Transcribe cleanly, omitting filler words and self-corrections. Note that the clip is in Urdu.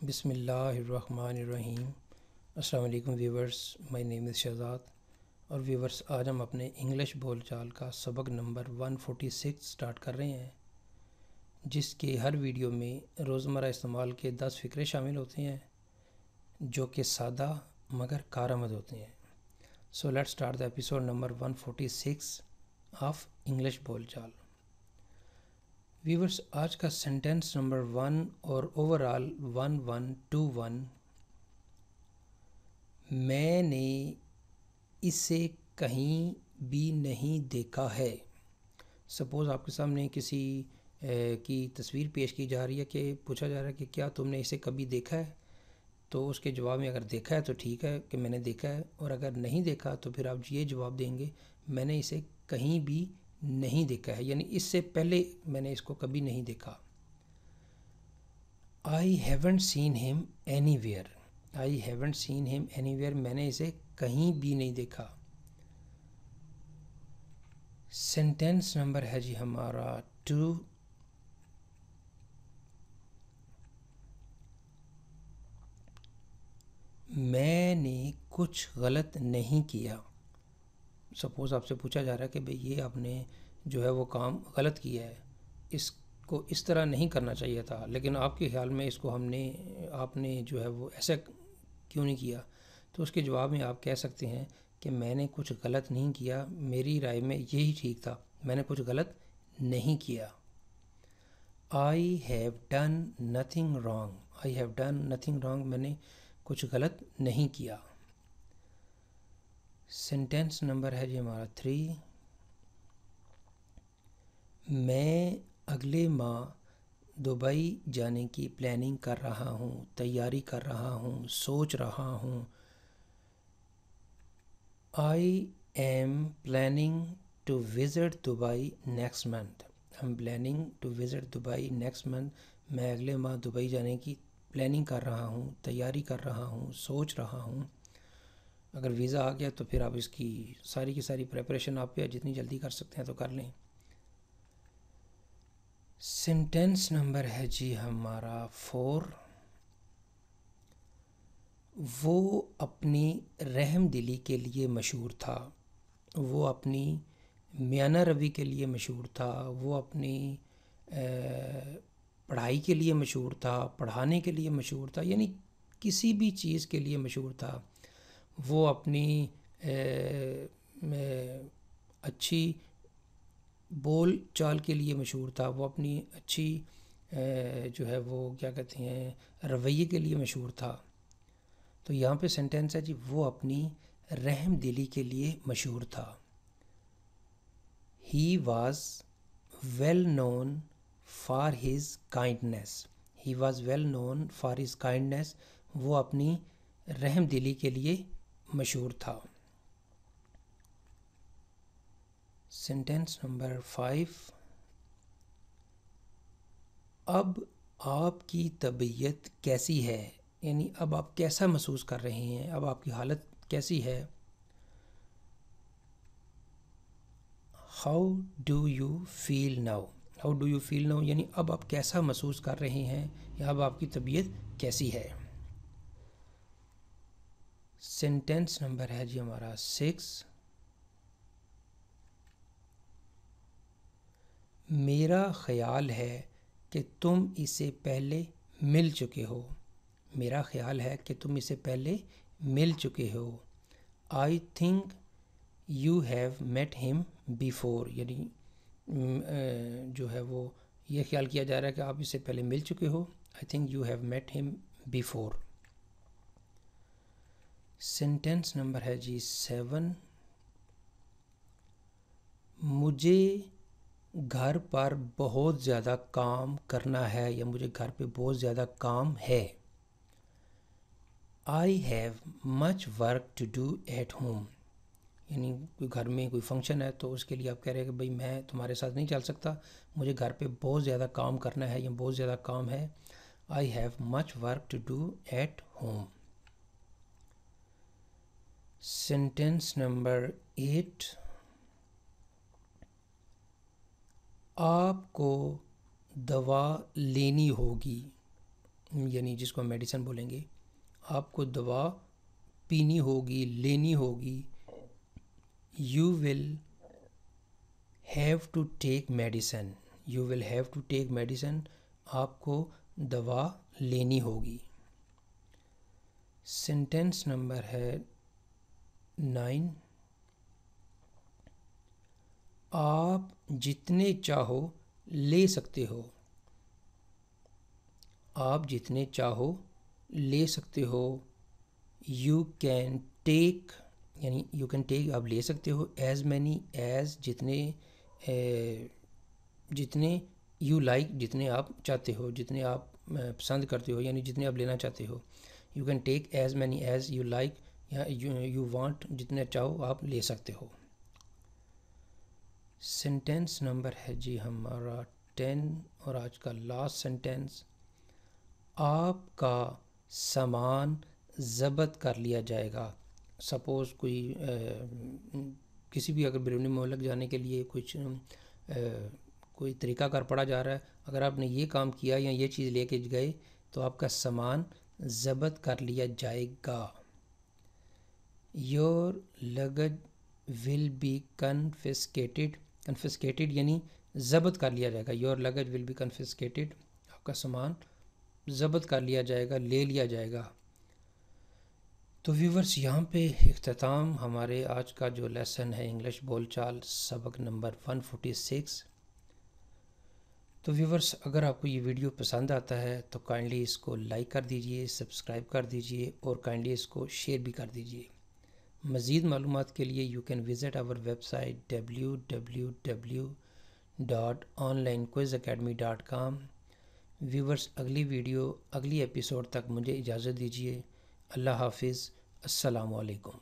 بسم اللہ الرحمن الرحیم۔ السلام علیکم ویورز، مائی نیم از شہزاد اور ویورز آج ہم اپنے انگلش بول چال کا سبق نمبر 146 سٹارٹ کر رہے ہیں، جس کے ہر ویڈیو میں روزمرہ استعمال کے 10 فقرے شامل ہوتے ہیں جو کہ سادہ مگر کارآمد ہوتے ہیں۔ So let start the episode number 146 of English بول چال۔ ویورز آج کا سینٹینس نمبر 1 اور اوورآل 1121، میں نے اسے کہیں بھی نہیں دیکھا ہے۔ سپوز آپ کے سامنے کسی کی تصویر پیش کی جا رہی ہے کہ پوچھا جا رہا ہے کہ کیا تم نے اسے کبھی دیکھا ہے، تو اس کے جواب میں اگر دیکھا ہے تو ٹھیک ہے کہ میں نے دیکھا ہے، اور اگر نہیں دیکھا تو پھر آپ یہ جواب دیں گے میں نے اسے کہیں بھی نہیں دیکھا ہے، یعنی اس سے پہلے میں نے اس کو کبھی نہیں دیکھا۔ I haven't seen him anywhere. I haven't seen him anywhere. میں نے اسے کہیں بھی نہیں دیکھا۔ سینٹینس نمبر ہے جی ہمارا 2۔ میں نے کچھ غلط نہیں کیا۔ سپوز آپ سے پوچھا جا رہا ہے کہ بھئی یہ آپ نے جو ہے وہ کام غلط کیا ہے، اس کو اس طرح نہیں کرنا چاہیے تھا، لیکن آپ کے خیال میں اس کو آپ نے جو ہے وہ ایسا کیوں نہیں کیا، تو اس کے جواب میں آپ کہہ سکتے ہیں کہ میں نے کچھ غلط نہیں کیا، میری رائے میں یہی ٹھیک تھا، میں نے کچھ غلط نہیں کیا۔ I have done nothing wrong. I have done nothing wrong. میں نے کچھ غلط نہیں کیا۔ سینٹینس نمبر ہے جی ہمارا 3۔ میں اگلے ماہ دبئی جانے کی پلاننگ کر رہا ہوں، تیاری کر رہا ہوں، سوچ رہا ہوں۔ I am planning to visit Dubai next month. I'm planning to visit Dubai next month. میں اگلے ماہ دبئی جانے کی پلاننگ کر رہا ہوں، تیاری کر رہا ہوں، سوچ رہا ہوں۔ اگر ویزا آ گیا تو پھر آپ اس کی ساری پریپریشن آپ پہ جتنی جلدی کر سکتے ہیں تو کر لیں۔ سینٹینس نمبر ہے جی ہمارا 4۔ وہ اپنی رحم دلی کے لیے مشہور تھا، وہ اپنی میانہ روی کے لیے مشہور تھا، وہ اپنی پڑھائی کے لیے مشہور تھا، پڑھانے کے لیے مشہور تھا، یعنی کسی بھی چیز کے لیے مشہور تھا۔ وہ اپنی اچھی بول چال کے لیے مشہور تھا، وہ اپنی اچھی جو ہے وہ کیا کہتے ہیں رویے کے لیے مشہور تھا۔ تو یہاں پہ سینٹینس ہے جی وہ اپنی رحم دلی کے لیے مشہور تھا۔ He was well known for his kindness. He was well known for his kindness. وہ اپنی رحم دلی کے لیے مشہور تھا۔ Sentence number 5۔ اب آپ کی طبیعت کیسی ہے، یعنی اب آپ کیسا محسوس کر رہے ہیں، اب آپ کی حالت کیسی ہے۔ How do you feel now? How do you feel now یعنی اب آپ کیسا محسوس کر رہے ہیں یا اب آپ کی طبیعت کیسی ہے۔ سینٹینس نمبر ہے جی ہمارا 6۔ میرا خیال ہے کہ تم اسے پہلے مل چکے ہو۔ میرا خیال ہے کہ تم اسے پہلے مل چکے ہو۔ I think you have met him before یعنی جو ہے وہ یہ خیال کیا جا رہا ہے کہ آپ اسے پہلے مل چکے ہو۔ I think you have met him before۔ Sentence number ہے جی 7۔ مجھے گھر پر بہت زیادہ کام کرنا ہے یا مجھے گھر پہ بہت زیادہ کام ہے۔ I have much work to do at home یعنی کوئی گھر میں کوئی فنکشن ہے تو اس کے لیے آپ کہہ رہے ہیں کہ بھئی میں تمہارے ساتھ نہیں چل سکتا، مجھے گھر پہ بہت زیادہ کام کرنا ہے یا بہت زیادہ کام ہے۔ I have much work to do at home۔ Sentence number 8۔ آپ کو دوا لینی ہوگی۔ یعنی جس کو ہم میڈیسن بولیں گے، آپ کو دوا پینی ہوگی، لینی ہوگی. You will have to take medicine. You will have to take medicine. آپ کو دوا لینی ہوگی. سینٹینس نمبر ہے 9. آپ جتنے چاہو لے سکتے ہو. آپ جتنے چاہو لے سکتے ہو. یو کین ٹیک، یعنی یو کین ٹیک آپ لے سکتے ہو. ایز مینی ایز جتنے یو لائک جتنے آپ چاہتے ہو، جتنے آپ پسند کرتے ہو، یعنی جتنے آپ لینا چاہتے ہو. You can take as many as you like یا یو وانٹ، جتنے چاہو آپ لے سکتے ہو. سینٹینس نمبر ہے جی ہمارا 10 اور آج کا لاسٹ سینٹینس. آپ کا سامان ضبط کر لیا جائے گا. سپوز کوئی کسی بھی اگر بیرونی ملک جانے کے لیے کچھ کوئی طریقہ کار پڑا جا رہا ہے، اگر آپ نے یہ کام کیا یا یہ چیز لے کے گئے تو آپ کا سامان ضبط کر لیا جائے گا. Your لگج will be کنفسکیٹڈ. کنفسکیٹڈ یعنی ضبط کر لیا جائے گا. Your لگج will be کنفسکیٹڈ. آپ کا سامان ضبط کر لیا جائے گا، لے لیا جائے گا. تو ویورز یہاں پہ اختتام ہمارے آج کا جو لیسن ہے انگلش بول چال سبق نمبر 146. تو ویورز اگر آپ کو یہ ویڈیو پسند آتا ہے تو کائنڈلی اس کو لائک کر دیجئے، سبسکرائب کر دیجئے اور کائنڈلی اس کو شیئر بھی کر دیجئے. مزید معلومات کے لیے you can visit our website www.onlinequizacademy.com. Viewers اگلی ویڈیو اگلی ایپیسوڈ تک مجھے اجازت دیجیے. اللہ حافظ. السلام علیکم.